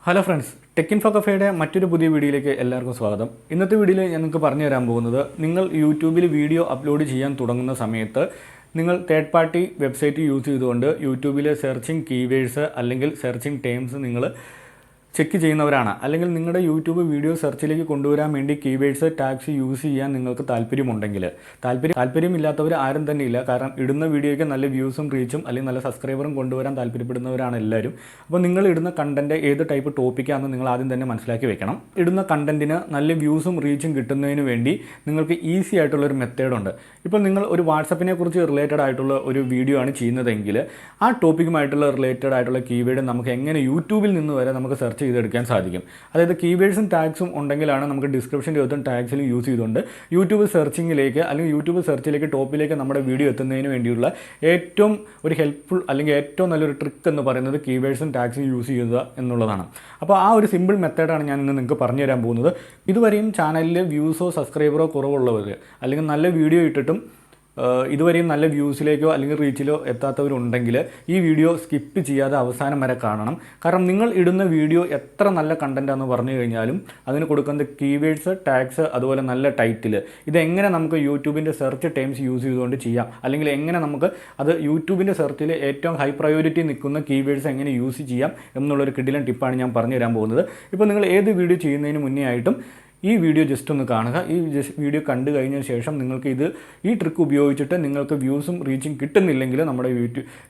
Hello friends, tech info കഫേയുടെ മറ്റൊരു പുതിയ വീഡിയോയിലേക്ക് എല്ലാവർക്കും സ്വാഗതം. ഇന്നത്തെ വീഡിയോയിൽ ഞാൻ നിങ്ങൾക്ക് പറഞ്ഞു തരാൻ പോകുന്നത്, നിങ്ങൾ യൂട്യൂബിൽ വീഡിയോ അപ്ലോഡ് ചെയ്യാൻ തുടങ്ങുന്ന സമയത്ത് നിങ്ങൾ തേർഡ് പാർട്ടി വെബ്സൈറ്റ് യൂസ് ചെയ്തുകൊണ്ട് യൂട്യൂബിലെ സെർച്ചിങ് കീവേഡ്സ് അല്ലെങ്കിൽ സെർച്ചിങ് ടേംസ് നിങ്ങൾ ചെക്ക് ചെയ്യുന്നവരാണ്, അല്ലെങ്കിൽ നിങ്ങളുടെ യൂട്യൂബ് വീഡിയോ സെർച്ചിലേക്ക് കൊണ്ടുവരാൻ വേണ്ടി കീവേഡ്സ് ടാഗ്സ് യൂസ് ചെയ്യാൻ നിങ്ങൾക്ക് താല്പര്യമുണ്ടെങ്കിൽ, താല്പര്യമില്ലാത്തവർ ആരും തന്നെ ഇല്ല. കാരണം ഇടുന്ന വീഡിയോയ്ക്ക് നല്ല വ്യൂസും റീച്ചും അല്ലെങ്കിൽ നല്ല സബ്സ്ക്രൈബറും കൊണ്ടുവരാൻ താല്പര്യപ്പെടുന്നവരാണ് എല്ലാവരും. അപ്പോൾ നിങ്ങൾ ഇടുന്ന കണ്ടൻറ്റ് ഏത് ടൈപ്പ് ടോപ്പിക്കാണെന്ന് നിങ്ങൾ ആദ്യം തന്നെ മനസ്സിലാക്കി വെക്കണം. ഇടുന്ന കണ്ടൻറ്റിന് നല്ല വ്യൂസും റീച്ചും കിട്ടുന്നതിന് വേണ്ടി നിങ്ങൾക്ക് ഈസി ആയിട്ടുള്ളൊരു മെത്തേഡുണ്ട്. ഇപ്പോൾ നിങ്ങൾ ഒരു വാട്സപ്പിനെ കുറിച്ച് റിലേറ്റഡ് ആയിട്ടുള്ള ഒരു വീഡിയോ ആണ് ചെയ്യുന്നതെങ്കിൽ ആ ടോപ്പിക്കുമായിട്ടുള്ള റിലേറ്റഡ് ആയിട്ടുള്ള കീവേഡ് നമുക്ക് എങ്ങനെ യൂട്യൂബിൽ നിന്ന് വരെ നമുക്ക് സെർച്ച് ചെയ്തെടുക്കാൻ സാധിക്കും. അതായത് കീവേഡ്സും ടാഗ്സും ഉണ്ടെങ്കിലാണ് നമുക്ക് ഡിസ്ക്രിപ്ഷൻ്റെ അകത്തും ടാഗ്സിലും യൂസ് ചെയ്തുകൊണ്ട് യൂട്യൂബ് സെർച്ചിങ്ങിലേക്ക് അല്ലെങ്കിൽ യൂട്യൂബ് സെർച്ചിലേക്ക് ടോപ്പിലേക്ക് നമ്മുടെ വീഡിയോ എത്തുന്നതിന് വേണ്ടിയുള്ള ഏറ്റവും ഒരു ഹെൽപ്ഫുൾ അല്ലെങ്കിൽ ഏറ്റവും നല്ലൊരു ട്രിക്ക് എന്ന് പറയുന്നത് കീവേഡ്സും ടാഗ്സും യൂസ് ചെയ്യുക എന്നുള്ളതാണ്. അപ്പോൾ ആ ഒരു സിമ്പിൾ മെത്തേഡാണ് ഞാൻ ഇന്ന് നിങ്ങൾക്ക് പറഞ്ഞു തരാൻ പോകുന്നത്. ഇതുവരെയും ചാനലിൽ വ്യൂസോ സബ്സ്ക്രൈബറോ കുറവുള്ളവർ, അല്ലെങ്കിൽ നല്ല വീഡിയോ ഇട്ടിട്ടും ഇതുവരെയും നല്ല വ്യൂസിലേക്കോ അല്ലെങ്കിൽ റീച്ചിലോ എത്താത്തവരുണ്ടെങ്കിൽ ഈ വീഡിയോ സ്കിപ്പ് ചെയ്യാതെ അവസാനം വരെ കാണണം. കാരണം നിങ്ങൾ ഇടുന്ന വീഡിയോ എത്ര നല്ല കണ്ടൻറ്റാണെന്ന് പറഞ്ഞു കഴിഞ്ഞാലും അതിന് കൊടുക്കുന്ന കീവേഡ്സ്, ടാഗ്സ്, അതുപോലെ നല്ല ടൈറ്റിൽ, ഇതെങ്ങനെ നമുക്ക് യൂട്യൂബിൻ്റെ സെർച്ച് ടൈംസ് യൂസ് ചെയ്തുകൊണ്ട് ചെയ്യാം, അല്ലെങ്കിൽ എങ്ങനെ നമുക്ക് അത് യൂട്യൂബിൻ്റെ സെർച്ചിൽ ഏറ്റവും ഹൈ പ്രയോറിറ്റി നിൽക്കുന്ന കീവേഡ്സ് എങ്ങനെ യൂസ് ചെയ്യാം എന്നുള്ളൊരു കിടിലൻ ടിപ്പാണ് ഞാൻ പറഞ്ഞു തരാൻ പോകുന്നത്. ഇപ്പോൾ നിങ്ങൾ ഏത് വീഡിയോ ചെയ്യുന്നതിന് മുന്നേ ആയിട്ടും ഈ വീഡിയോ ജസ്റ്റ് ഒന്ന് കാണുക. ഈ വീഡിയോ കണ്ടു കഴിഞ്ഞ ശേഷം നിങ്ങൾക്ക് ഈ ട്രിക്ക് ഉപയോഗിച്ചിട്ട് നിങ്ങൾക്ക് വ്യൂസും റീച്ചും കിട്ടുന്നില്ലെങ്കിൽ നമ്മുടെ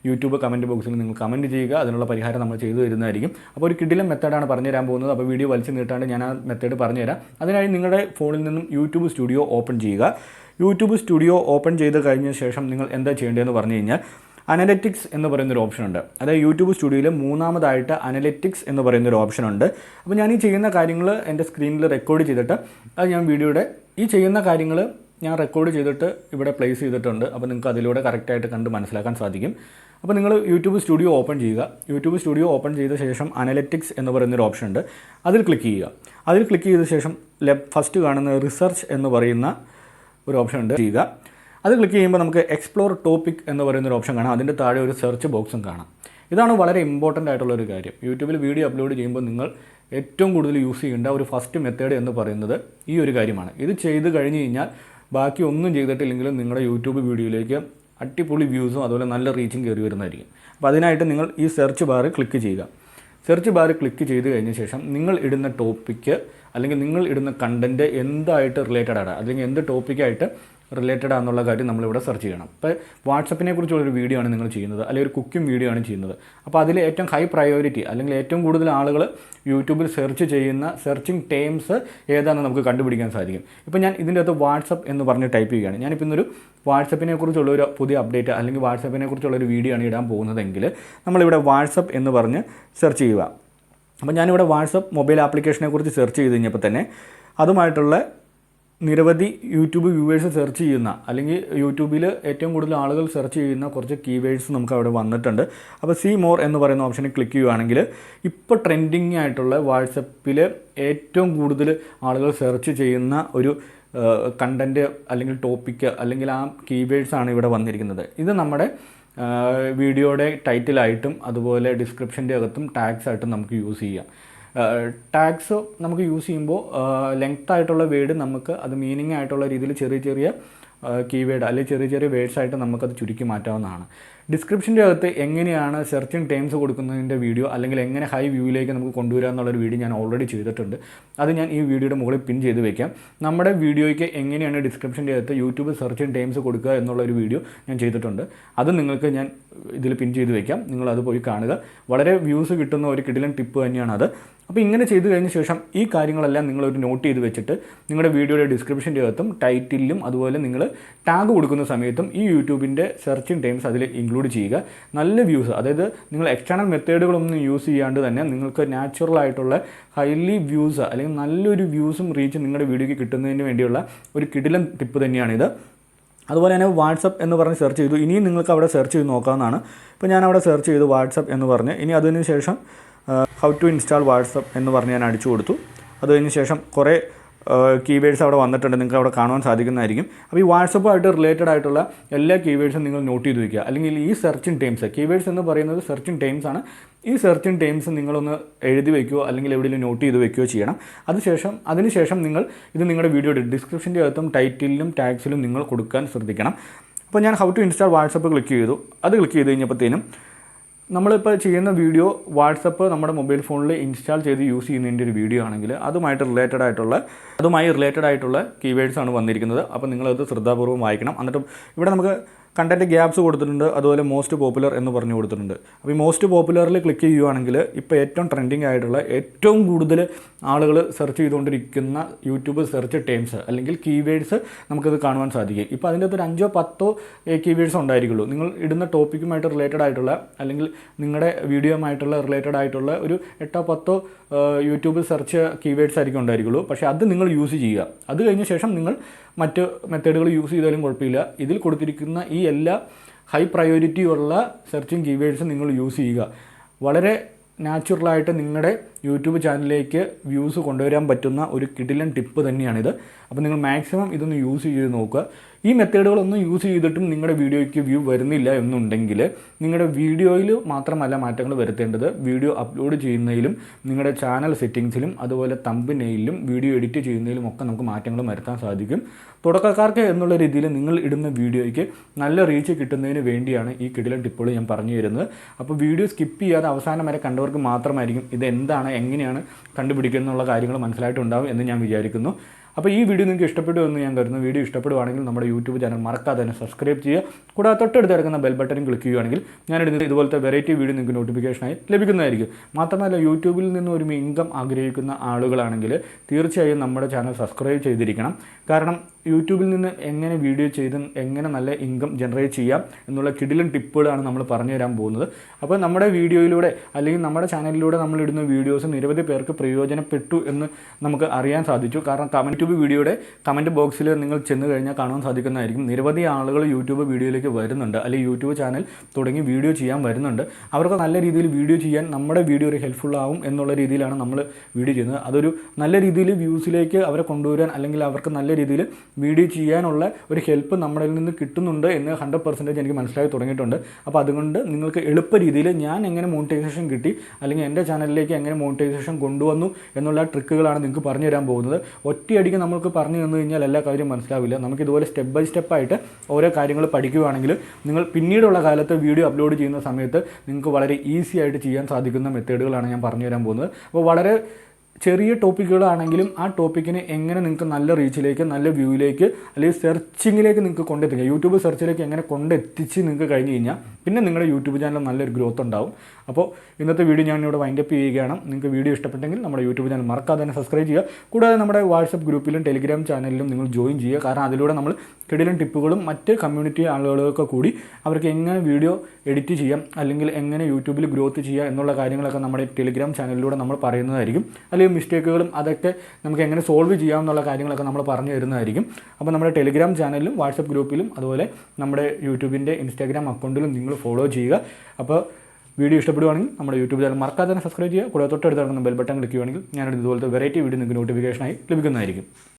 യൂട്യൂബ് കമൻറ്റ് ബോക്സിൽ നിങ്ങൾ കമൻറ്റ് ചെയ്യുക. അതിനുള്ള പരിഹാരം നമ്മൾ ചെയ്തു തരുന്നതായിരിക്കും. അപ്പോൾ ഒരു കിടിലൻ മെത്തേഡാണ് പറഞ്ഞു തരാൻ പോകുന്നത്. അപ്പോൾ വീഡിയോ വലിച്ചു നീട്ടാണ്ട് ഞാൻ ആ മെത്തേഡ് പറഞ്ഞു തരാം. അതിനായി നിങ്ങളുടെ ഫോണിൽ നിന്നും യൂട്യൂബ് സ്റ്റുഡിയോ ഓപ്പൺ ചെയ്യുക. യൂട്യൂബ് സ്റ്റുഡിയോ ഓപ്പൺ ചെയ്ത് കഴിഞ്ഞ ശേഷം നിങ്ങൾ എന്താ ചെയ്യേണ്ടതെന്ന് പറഞ്ഞു കഴിഞ്ഞാൽ, അനലിറ്റിക്സ് എന്ന് പറയുന്നൊരു ഓപ്ഷൻ ഉണ്ട്. അതായത് യൂട്യൂബ് സ്റ്റുഡിയോയിൽ മൂന്നാമതായിട്ട് അനലിറ്റിക്സ് എന്ന് പറയുന്നൊരു ഓപ്ഷൻ ഉണ്ട്. അപ്പോൾ ഞാൻ ഈ ചെയ്യുന്ന കാര്യങ്ങൾ എൻ്റെ സ്ക്രീനിൽ റെക്കോർഡ് ചെയ്തിട്ട് അത് ഞാൻ വീഡിയോയുടെ ഈ ചെയ്യുന്ന കാര്യങ്ങൾ ഞാൻ റെക്കോർഡ് ചെയ്തിട്ട് ഇവിടെ പ്ലേസ് ചെയ്തിട്ടുണ്ട്. അപ്പോൾ നിങ്ങൾക്ക് അതിലൂടെ കറക്റ്റായിട്ട് കണ്ട് മനസ്സിലാക്കാൻ സാധിക്കും. അപ്പോൾ നിങ്ങൾ യൂട്യൂബ് സ്റ്റുഡിയോ ഓപ്പൺ ചെയ്യുക. യൂട്യൂബ് സ്റ്റുഡിയോ ഓപ്പൺ ചെയ്ത ശേഷം അനലിറ്റിക്സ് എന്ന് പറയുന്നൊരു ഓപ്ഷൻ ഉണ്ട്, അതിൽ ക്ലിക്ക് ചെയ്യുക. അതിൽ ക്ലിക്ക് ചെയ്ത ശേഷം ഫസ്റ്റ് കാണുന്ന റിസർച്ച് എന്ന് പറയുന്ന ഒരു ഓപ്ഷൻ ഉണ്ട്, ചെയ്യുക. അത് ക്ലിക്ക് ചെയ്യുമ്പോൾ നമുക്ക് എക്സ്പ്ലോർ ടോപ്പിക് എന്ന് പറയുന്നൊരു ഓപ്ഷൻ കാണാം. അതിൻ്റെ താഴെ ഒരു സെർച്ച് ബോക്സും കാണാം. ഇതാണ് വളരെ ഇമ്പോർട്ടൻ്റ് ആയിട്ടുള്ളൊരു കാര്യം. യൂട്യൂബിൽ വീഡിയോ അപ്ലോഡ് ചെയ്യുമ്പോൾ നിങ്ങൾ ഏറ്റവും കൂടുതൽ യൂസ് ചെയ്യേണ്ട ഒരു ഫസ്റ്റ് മെത്തേഡ് എന്ന് പറയുന്നത് ഈ ഒരു കാര്യമാണ്. ഇത് ചെയ്ത് കഴിഞ്ഞ് കഴിഞ്ഞാൽ ബാക്കി ഒന്നും ചെയ്തിട്ടില്ലെങ്കിലും നിങ്ങളുടെ യൂട്യൂബ് വീഡിയോയിലേക്ക് അടിപൊളി വ്യൂസും അതുപോലെ നല്ല റീച്ചും കയറി വരുന്നതായിരിക്കും. അപ്പോൾ അതിനായിട്ട് നിങ്ങൾ ഈ സെർച്ച് ബാറിൽ ക്ലിക്ക് ചെയ്യുക. സെർച്ച് ബാറിൽ ക്ലിക്ക് ചെയ്ത് കഴിഞ്ഞ ശേഷം നിങ്ങൾ ഇടുന്ന ടോപ്പിക്ക് അല്ലെങ്കിൽ നിങ്ങൾ ഇടുന്ന കണ്ടൻറ്റ് എന്തായിട്ട് റിലേറ്റഡ് ആണ്, അല്ലെങ്കിൽ എന്ത് ടോപ്പിക്കായിട്ട് റിലേറ്റഡ് ആണെന്നുള്ള കാര്യം നമ്മളിവിടെ സെർച്ച് ചെയ്യണം. ഇപ്പോൾ വാട്സപ്പിനെ കുറിച്ചുള്ളൊരു വീഡിയോ ആണ് നിങ്ങൾ ചെയ്യുന്നത്, അല്ലെങ്കിൽ ഒരു കുക്കിംഗ് വീഡിയോ ആണ് ചെയ്യുന്നത്. അപ്പോൾ അതിൽ ഏറ്റവും ഹൈ പ്രയോറിറ്റി അല്ലെങ്കിൽ ഏറ്റവും കൂടുതൽ ആളുകൾ യൂട്യൂബിൽ സെർച്ച് ചെയ്യുന്ന സെർച്ചിങ് ടേംസ് ഏതാണെന്ന് നമുക്ക് കണ്ടുപിടിക്കാൻ സാധിക്കും. ഇപ്പോൾ ഞാൻ ഇതിൻ്റെ അകത്ത് വാട്സപ്പ് എന്ന് പറഞ്ഞ് ടൈപ്പ് ചെയ്യുകയാണ്. ഞാനിപ്പോൾ ഇന്നൊരു വാട്സപ്പിനെ കുറിച്ചുള്ളൊരു പുതിയ അപ്ഡേറ്റ് അല്ലെങ്കിൽ വാട്സപ്പിനെ കുറിച്ചുള്ളൊരു വീഡിയോ ആണ് ഇടാൻ പോകുന്നതെങ്കിൽ നമ്മളിവിടെ വാട്സപ്പ് എന്ന് പറഞ്ഞ് സെർച്ച് ചെയ്യുക. അപ്പോൾ ഞാനിവിടെ വാട്സപ്പ് മൊബൈൽ ആപ്ലിക്കേഷനെ കുറിച്ച് സെർച്ച് ചെയ്ത് കഴിഞ്ഞപ്പോൾ തന്നെ അതുമായിട്ടുള്ള നിരവധി യൂട്യൂബ് വ്യൂവേഴ്സ് സെർച്ച് ചെയ്യുന്ന, അല്ലെങ്കിൽ യൂട്യൂബിൽ ഏറ്റവും കൂടുതൽ ആളുകൾ സെർച്ച് ചെയ്യുന്ന കുറച്ച് കീവേഡ്സ് നമുക്ക് അവിടെ വന്നിട്ടുണ്ട്. അപ്പോൾ സീ മോർ എന്ന് പറയുന്ന ഓപ്ഷനിൽ ക്ലിക്ക് ചെയ്യുകയാണെങ്കിൽ ഇപ്പോൾ ട്രെൻഡിങ് ആയിട്ടുള്ള വാട്സപ്പിൽ ഏറ്റവും കൂടുതൽ ആളുകൾ സെർച്ച് ചെയ്യുന്ന ഒരു കണ്ടൻറ്റ് അല്ലെങ്കിൽ ടോപ്പിക്ക് അല്ലെങ്കിൽ ആ കീവേഡ്സാണ് ഇവിടെ വന്നിരിക്കുന്നത്. ഇത് നമ്മുടെ വീഡിയോയുടെ ടൈറ്റിലായിട്ടും അതുപോലെ ഡിസ്ക്രിപ്ഷൻ്റെ അകത്തും ടാഗ്സ് ആയിട്ടും നമുക്ക് യൂസ് ചെയ്യാം. ടാഗ്സ് നമുക്ക് യൂസ് ചെയ്യുമ്പോൾ ലെങ്ത് ആയിട്ടുള്ള വേർഡ് നമുക്ക് അത് മീനിങ് ആയിട്ടുള്ള രീതിയിൽ ചെറിയ ചെറിയ കീവേഡ് അല്ലെങ്കിൽ ചെറിയ ചെറിയ വേർഡ്സ് ആയിട്ട് നമുക്കത് ചുരുക്കി മാറ്റാവുന്നതാണ്. ഡിസ്ക്രിപ്ഷൻ്റെ അകത്ത് എങ്ങനെയാണ് സെർച്ചിങ് ടൈംസ് കൊടുക്കുന്നതിൻ്റെ വീഡിയോ, അല്ലെങ്കിൽ എങ്ങനെ ഹൈ വ്യൂയിലേക്ക് നമുക്ക് കൊണ്ടുവരിക എന്നുള്ളൊരു വീഡിയോ ഞാൻ ഓൾറെഡി ചെയ്തിട്ടുണ്ട്. അത് ഞാൻ ഈ വീഡിയോയുടെ മുകളിൽ പിൻ ചെയ്ത് വെക്കാം. നമ്മുടെ വീഡിയോയ്ക്ക് എങ്ങനെയാണ് ഡിസ്ക്രിപ്ഷൻ്റെ അകത്ത് യൂട്യൂബ് സെർച്ചിങ് ടൈംസ് കൊടുക്കുക എന്നുള്ളൊരു വീഡിയോ ഞാൻ ചെയ്തിട്ടുണ്ട്. അത് നിങ്ങൾക്ക് ഞാൻ ഇതിൽ പിൻ ചെയ്ത് വെക്കാം. നിങ്ങളത് പോയി കാണുക. വളരെ വ്യൂസ് കിട്ടുന്ന ഒരു കിടിലൻ ടിപ്പ് തന്നെയാണ് അത്. അപ്പോൾ ഇങ്ങനെ ചെയ്തു കഴിഞ്ഞ ശേഷം ഈ കാര്യങ്ങളെല്ലാം നിങ്ങളൊരു നോട്ട് ചെയ്ത് വെച്ചിട്ട് നിങ്ങളുടെ വീഡിയോയുടെ ഡിസ്ക്രിപ്ഷൻ്റെ അകത്തും ടൈറ്റിലും അതുപോലെ നിങ്ങൾ ടാഗ് കൊടുക്കുന്ന സമയത്തും ഈ യൂട്യൂബിൻ്റെ സെർച്ചിങ് ടൈംസ് അതിൽ ഇൻക്ലൂഡ് ചെയ്യുക. നല്ല വ്യൂസ്, അതായത് നിങ്ങൾ എക്സ്റ്റേണൽ മെത്തേഡുകളൊന്നും യൂസ് ചെയ്യാണ്ട് തന്നെ നിങ്ങൾക്ക് നാച്ചുറൽ ആയിട്ടുള്ള ഹൈലി വ്യൂസ് അല്ലെങ്കിൽ നല്ലൊരു വ്യൂസും റീച്ചും നിങ്ങളുടെ വീഡിയോയ്ക്ക് കിട്ടുന്നതിന് വേണ്ടിയുള്ള ഒരു കിടിലൻ ടിപ്പ് തന്നെയാണിത്. അതുപോലെ തന്നെ വാട്സപ്പ് എന്ന് പറഞ്ഞ് സെർച്ച് ചെയ്തു. ഇനിയും നിങ്ങൾക്ക് അവിടെ സെർച്ച് ചെയ്ത് നോക്കാവുന്നതാണ്. ഇപ്പോൾ ഞാൻ അവിടെ സെർച്ച് ചെയ്തു വാട്സപ്പ് എന്ന് പറഞ്ഞ്. ഇനി അതിന് ശേഷം ഹൗ ടു ഇൻസ്റ്റാൾ വാട്സപ്പ് എന്ന് പറഞ്ഞ് ഞാൻ അടിച്ചു കൊടുത്തു. അത് കഴിഞ്ഞ് ശേഷം കുറേ കീവേഡ്സ് അവിടെ വന്നിട്ടുണ്ട്, നിങ്ങൾക്ക് അവിടെ കാണുവാൻ സാധിക്കുന്നതായിരിക്കും. അപ്പോൾ ഈ വാട്സപ്പുമായിട്ട് റിലേറ്റഡ് ആയിട്ടുള്ള എല്ലാ കീവേഡ്സും നിങ്ങൾ നോട്ട് ചെയ്ത് വയ്ക്കുക. അല്ലെങ്കിൽ ഈ സെർച്ചിങ് ടേംസ്, കീവേഡ്സ് എന്ന് പറയുന്നത് സെർച്ചിങ് ടേംസ് ആണ്. ഈ സെർച്ചിങ് ടേംസ് നിങ്ങളൊന്ന് എഴുതി വയ്ക്കുകയോ അല്ലെങ്കിൽ എവിടെയെങ്കിലും നോട്ട് ചെയ്ത് വയ്ക്കുകയോ ചെയ്യണം. അതിനുശേഷം നിങ്ങൾ ഇത് നിങ്ങളുടെ വീഡിയോയുടെ ഡിസ്ക്രിപ്ഷൻ്റെ അകത്തും ടൈറ്റിലും ടാഗ്സിലും നിങ്ങൾ കൊടുക്കാൻ ശ്രദ്ധിക്കണം. അപ്പോൾ ഞാൻ how to install WhatsApp click ചെയ്തു. അത് ക്ലിക്ക് ചെയ്ത് കഴിഞ്ഞപ്പോഴത്തേനും നമ്മളിപ്പോൾ ചെയ്യുന്ന വീഡിയോ വാട്സപ്പ് നമ്മുടെ മൊബൈൽ ഫോണിൽ ഇൻസ്റ്റാൾ ചെയ്ത് യൂസ് ചെയ്യുന്നതിൻ്റെ ഒരു വീഡിയോ ആണെങ്കിൽ അതുമായി റിലേറ്റഡ് ആയിട്ടുള്ള കീവേഡ്സാണ് വന്നിരിക്കുന്നത്. അപ്പോൾ നിങ്ങളത് ശ്രദ്ധാപൂർവ്വം വായിക്കണം. എന്നിട്ട് ഇവിടെ നമുക്ക് കണ്ടൻറ്റ് ഗ്യാപ്സ് കൊടുത്തിട്ടുണ്ട്, അതുപോലെ മോസ്റ്റ് പോപ്പുലർ എന്ന് പറഞ്ഞു കൊടുത്തിട്ടുണ്ട്. അപ്പോൾ ഈ മോസ്റ്റ് പോപ്പുലറിൽ ക്ലിക്ക് ചെയ്യുകയാണെങ്കിൽ ഇപ്പോൾ ഏറ്റവും ട്രെൻഡിങ് ആയിട്ടുള്ള ഏറ്റവും കൂടുതൽ ആളുകൾ സെർച്ച് ചെയ്തുകൊണ്ടിരിക്കുന്ന യൂട്യൂബ് സെർച്ച് ടേംസ് അല്ലെങ്കിൽ കീവേഡ്സ് നമുക്കത് കാണുവാൻ സാധിക്കും. ഇപ്പോൾ അതിൻ്റെ അകത്ത് ഒരു 5-10 കീവേഡ്സ് ഉണ്ടായിരിക്കുള്ളൂ. നിങ്ങൾ ഇടുന്ന ടോപ്പിക്കുമായിട്ട് റിലേറ്റഡ് ആയിട്ടുള്ള അല്ലെങ്കിൽ നിങ്ങളുടെ വീഡിയോയുമായിട്ടുള്ള റിലേറ്റഡ് ആയിട്ടുള്ള ഒരു 8-10 യൂട്യൂബ് സെർച്ച് കീവേഡ്സ് ആയിരിക്കും ഉണ്ടായിരിക്കുള്ളൂ. പക്ഷേ അത് നിങ്ങൾ യൂസ് ചെയ്യുക. അത് കഴിഞ്ഞ ശേഷം നിങ്ങൾ മറ്റ് മെത്തേഡുകൾ യൂസ് ചെയ്താലും കുഴപ്പമില്ല. ഇതിൽ കൊടുത്തിരിക്കുന്ന ഈ എല്ലാ ഹൈ പ്രയോറിറ്റി ഉള്ള സെർച്ചിങ് കീവേഡ്സ് നിങ്ങൾ യൂസ് ചെയ്യുക. വളരെ നാച്ചുറലായിട്ട് നിങ്ങളുടെ യൂട്യൂബ് ചാനലിലേക്ക് വ്യൂസ് കൊണ്ടുവരാൻ പറ്റുന്ന ഒരു കിടിലൻ ടിപ്പ് തന്നെയാണിത്. അപ്പോൾ നിങ്ങൾ മാക്സിമം ഇതൊന്ന് യൂസ് ചെയ്ത് നോക്കുക. ഈ മെത്തേഡുകളൊന്നും യൂസ് ചെയ്തിട്ടും നിങ്ങളുടെ വീഡിയോയ്ക്ക് വ്യൂ വരുന്നില്ല എന്നുണ്ടെങ്കിൽ നിങ്ങളുടെ വീഡിയോയിൽ മാത്രമല്ല മാറ്റങ്ങൾ വരുത്തേണ്ടത്, വീഡിയോ അപ്ലോഡ് ചെയ്യുന്നതിലും നിങ്ങളുടെ ചാനൽ സെറ്റിങ്സിലും അതുപോലെ തംബ്നെയിലും വീഡിയോ എഡിറ്റ് ചെയ്യുന്നതിലും ഒക്കെ നമുക്ക് മാറ്റങ്ങൾ വരുത്താൻ സാധിക്കും. തുടക്കക്കാർക്ക് എന്നുള്ള രീതിയിൽ നിങ്ങൾ ഇടുന്ന വീഡിയോയ്ക്ക് നല്ല റീച്ച് കിട്ടുന്നതിന് വേണ്ടിയാണ് ഈ കിടിലൻ ടിപ്പുകൾ ഞാൻ പറഞ്ഞു തരുന്നത്. അപ്പോൾ വീഡിയോ സ്കിപ്പ് ചെയ്യാതെ അവസാനം വരെ കണ്ടവർക്ക് മാത്രമായിരിക്കും ഇത് എന്താണ്, എങ്ങനെയാണ് കണ്ടുപിടിക്കുക എന്നുള്ള കാര്യങ്ങൾ മനസ്സിലായിട്ടുണ്ടാവും എന്ന് ഞാൻ വിചാരിക്കുന്നു. അപ്പോൾ ഈ വീഡിയോ നിങ്ങൾക്ക് ഇഷ്ടപ്പെട്ടു എന്ന് ഞാൻ കരുതുന്നു. വീഡിയോ ഇഷ്ടപ്പെടുവാണെങ്കിൽ നമ്മുടെ യൂട്യൂബ് ചാനൽ മറക്കാതെ തന്നെ സബ്സ്ക്രൈബ് ചെയ്യുക. കൂടാതെ തൊട്ടടുത്ത് കിടക്കുന്ന ബെൽ ബട്ടൺ ക്ലിക്ക് ചെയ്യുകയാണെങ്കിൽ ഞാനിടുന്നത് ഇതുപോലത്തെ വെറൈറ്റി വീഡിയോ നിങ്ങൾക്ക് നോട്ടിഫിക്കേഷനായി ലഭിക്കുന്നതായിരിക്കും. മാത്രമല്ല യൂട്യൂബിൽ നിന്ന് ഒരു ഇൻകം ആഗ്രഹിക്കുന്ന ആളുകളാണെങ്കിൽ തീർച്ചയായും നമ്മുടെ ചാനൽ സബ്സ്ക്രൈബ് ചെയ്തിരിക്കണം. കാരണം യൂട്യൂബിൽ നിന്ന് എങ്ങനെ വീഡിയോ ചെയ്ത് എങ്ങനെ നല്ല ഇൻകം ജനറേറ്റ് ചെയ്യാം എന്നുള്ള കിടിലൻ ടിപ്പുകളാണ് നമ്മൾ പറഞ്ഞു തരാൻ പോകുന്നത്. അപ്പോൾ നമ്മുടെ വീഡിയോയിലൂടെ അല്ലെങ്കിൽ നമ്മുടെ ചാനലിലൂടെ നമ്മളിടുന്ന വീഡിയോസ് നിരവധി പേർക്ക് പ്രയോജനപ്പെട്ടു എന്ന് നമുക്ക് അറിയാൻ സാധിച്ചു. കാരണം യൂട്യൂബ് വീഡിയോയുടെ കമൻറ്റ് ബോക്സിൽ നിങ്ങൾ ചെന്ന് കഴിഞ്ഞാൽ കാണാൻ സാധിക്കുന്നതായിരിക്കും. നിരവധി ആളുകൾ യൂട്യൂബ് വീഡിയോയിലേക്ക് വരുന്നുണ്ട്, അല്ലെങ്കിൽ യൂട്യൂബ് ചാനൽ തുടങ്ങി വീഡിയോ ചെയ്യാൻ വരുന്നുണ്ട്. അവർക്ക് നല്ല രീതിയിൽ വീഡിയോ ചെയ്യാൻ നമ്മുടെ വീഡിയോ ഒരു ഹെൽപ്ഫുൾ ആവും എന്നുള്ള രീതിയിലാണ് നമ്മൾ വീഡിയോ ചെയ്യുന്നത്. അതൊരു നല്ല രീതിയിൽ വ്യൂസിലേക്ക് അവരെ കൊണ്ടുവരാൻ അല്ലെങ്കിൽ അവർക്ക് നല്ല രീതിയിൽ വീഡിയോ ചെയ്യാനുള്ള ഒരു ഹെൽപ്പ് നമ്മുടെ നിന്ന് കിട്ടുന്നുണ്ട് എന്ന് 100% എനിക്ക് മനസ്സിലായി തുടങ്ങിയിട്ടുണ്ട്. അപ്പോൾ അതുകൊണ്ട് നിങ്ങൾക്ക് എളുപ്പ രീതിയിൽ ഞാൻ എങ്ങനെ മോണിറ്റൈസേഷൻ കിട്ടി അല്ലെങ്കിൽ എൻ്റെ ചാനലിലേക്ക് എങ്ങനെ മോണിറ്റൈസേഷൻ കൊണ്ടുവന്നു എന്നുള്ള ട്രിക്കുകളാണ് നിങ്ങൾക്ക് പറഞ്ഞു തരാൻ പോകുന്നത്. ഒറ്റയടിക്ക് നമുക്ക് പറഞ്ഞു തന്നു കഴിഞ്ഞാൽ എല്ലാ കാര്യം മനസ്സിലാവില്ല. നമുക്ക് ഇതുപോലെ സ്റ്റെപ്പ് ബൈ സ്റ്റെപ്പായിട്ട് ഓരോ കാര്യങ്ങൾ പഠിക്കുകയാണെങ്കിൽ നിങ്ങൾ പിന്നീടുള്ള കാലത്ത് വീഡിയോ അപ്ലോഡ് ചെയ്യുന്ന സമയത്ത് നിങ്ങൾക്ക് വളരെ ഈസി ആയിട്ട് ചെയ്യാൻ സാധിക്കുന്ന മെത്തേഡുകളാണ് ഞാൻ പറഞ്ഞു തരാൻ പോകുന്നത്. അപ്പോൾ വളരെ ചെറിയ ടോപ്പിക്കുകളാണെങ്കിലും ആ ടോപ്പിക്കിനെ എങ്ങനെ നിങ്ങൾക്ക് നല്ല റീച്ചിലേക്ക്, നല്ല വ്യൂയിലേക്ക് അല്ലെങ്കിൽ സെർച്ചിങ്ങിലേക്ക് നിങ്ങൾക്ക് കൊണ്ടെത്തിക്കുക, യൂട്യൂബ് സെർച്ചിലേക്ക് എങ്ങനെ കൊണ്ടെത്തിച്ച് നിങ്ങൾക്ക് കഴിഞ്ഞ് കഴിഞ്ഞാൽ പിന്നെ നിങ്ങളുടെ യൂട്യൂബ് ചാനൽ നല്ലൊരു ഗ്രോത്ത് ഉണ്ടാവും. അപ്പോൾ ഇന്നത്തെ വീഡിയോ ഞാനിവിടെ വൈൻഡപ്പ് ചെയ്യുകയാണ്. നിങ്ങൾക്ക് വീഡിയോ ഇഷ്ടപ്പെട്ടെങ്കിൽ നമ്മുടെ യൂട്യൂബ് ചാനൽ മറക്കാതെ തന്നെ സബ്സ്ക്രൈബ് ചെയ്യുക. കൂടാതെ നമ്മുടെ വാട്സപ്പ് ഗ്രൂപ്പിലും ടെലിഗ്രാം ചാനലിലും നിങ്ങൾ ജോയിൻ ചെയ്യുക. കാരണം അതിലൂടെ നമ്മൾ കിടിലൻ ടിപ്പുകളും മറ്റ് കമ്മ്യൂണിറ്റി ആളുകളൊക്കെ കൂടി അവർക്ക് എങ്ങനെ വീഡിയോ എഡിറ്റ് ചെയ്യാം അല്ലെങ്കിൽ എങ്ങനെ യൂട്യൂബിൽ ഗ്രോത്ത് ചെയ്യാം എന്നുള്ള കാര്യങ്ങളൊക്കെ നമ്മുടെ ടെലിഗ്രാം ചാനലിലൂടെ നമ്മൾ പറയുന്നതായിരിക്കും. അല്ലെങ്കിൽ മിസ്റ്റേക്കുകളും അതൊക്കെ നമുക്ക് എങ്ങനെ സോൾവ് ചെയ്യാം എന്നുള്ള കാര്യങ്ങളൊക്കെ നമ്മൾ പറഞ്ഞു തരുന്നതായിരിക്കും. അപ്പോൾ നമ്മുടെ ടെലിഗ്രാം ചാനലിലും വാട്സപ്പ് ഗ്രൂപ്പിലും അതുപോലെ നമ്മുടെ യൂട്യൂബിൻ്റെ ഇൻസ്റ്റാഗ്രാം അക്കൗണ്ടിലും നിങ്ങൾ ഫോളോ ചെയ്യുക. അപ്പോൾ വീഡിയോ ഇഷ്ടപ്പെടുവാണെങ്കിൽ നമ്മുടെ യൂട്യൂബ് ചാനൽ മറക്കാതെ തന്നെ സബ്സ്ക്രൈബ് ചെയ്യുക. കൂടാതെ തൊട്ടടുത്ത് കിടക്കുന്ന ബെൽ ബട്ടൺ ക്ലിക്ക് ചെയ്യുകയാണെങ്കിൽ ഞാനിത് ഇതുപോലത്തെ വെറൈറ്റി വീഡിയോ നിങ്ങൾക്ക് നോട്ടിഫിക്കേഷനായി ലഭിക്കുന്നതായിരിക്കും.